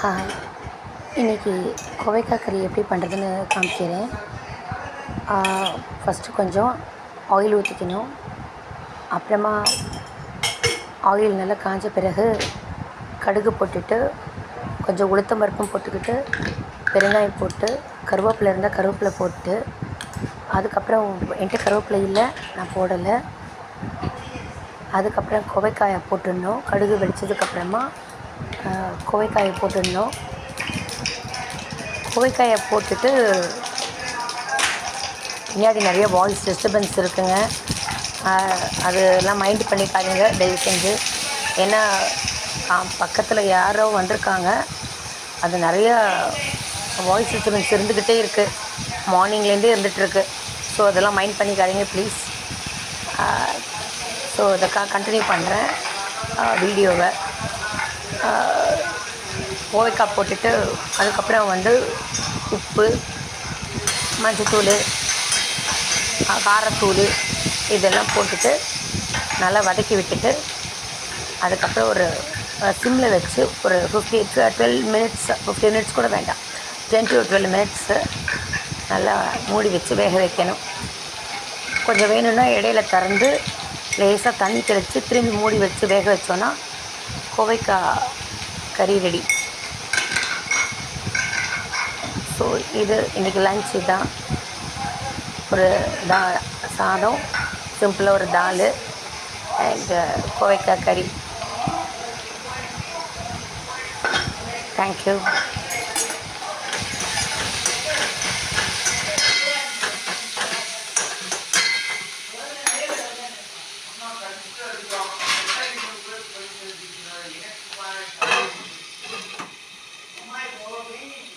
Hi, இன்றைக்கி கோவைக்காய் கறி எப்படி பண்ணுறதுன்னு காமிக்கிறேன். ஃபஸ்ட்டு கொஞ்சம் ஆயில் ஊற்றிக்கணும். அப்புறமா ஆயில் நல்லா காஞ்ச பிறகு கடுகு போட்டுட்டு கொஞ்சம் உளுத்தம் பருப்பும் போட்டுக்கிட்டு பெருங்காயம் போட்டு கருவேப்பிலை இருந்தால் கருவேப்பிலை போட்டு அதுக்கப்புறம் என்கிட்ட கருவேப்பிலை இல்லை, நான் போடலை. அதுக்கப்புறம் கோவைக்காயை போட்டுடணும். கடுகு வெடித்ததுக்கப்புறமா கோவைக்காயை போட்டுடணும். கோவைக்காயை போட்டுட்டு பின்னாடி நிறைய வாய்ஸ் டிஸ்டர்பன்ஸ் இருக்குங்க. அதெல்லாம் மைண்ட் பண்ணிக்காதீங்க தயவு செஞ்சு. ஏன்னா பக்கத்தில் யாரோ வந்திருக்காங்க, அது நிறையா வாய்ஸ் டிஸ்டர்பன்ஸ் இருந்துக்கிட்டே இருக்குது, மார்னிங்லேருந்தே இருந்துகிட்ருக்கு. ஸோ அதெல்லாம் மைண்ட் பண்ணிக்காதீங்க ப்ளீஸ். ஸோ இதை கண்டினியூ பண்ணுறேன் வீடியோவை. கோவைக்காய் போட்டுட்டு அதுக்கப்புறம் உப்பு, மஞ்சத்தூள், காரத்தூள் இதெல்லாம் போட்டுட்டு நல்லா வதக்கி விட்டுட்டு அதுக்கப்புறம் ஒரு சிம்மில் வச்சு ஒரு 12 மினிட்ஸ் கூட வேண்டாம், 10 to 12 மினிட்ஸு நல்லா மூடி வச்சு வேக வைக்கணும். கொஞ்சம் வேணும்னா இடையில திறந்து லேசாக தண்ணி தெளித்து திரும்பி மூடி வச்சு வேக வச்சோன்னா கோவைக்காய் கறி ரெடி. ஸோ இது இன்றைக்கி லன்ச் தான். ஒரு சாதம், சிம்பிளாக ஒரு தால் அண்ட் கோவைக்காய் கறி. தேங்க்யூ. Oh my God.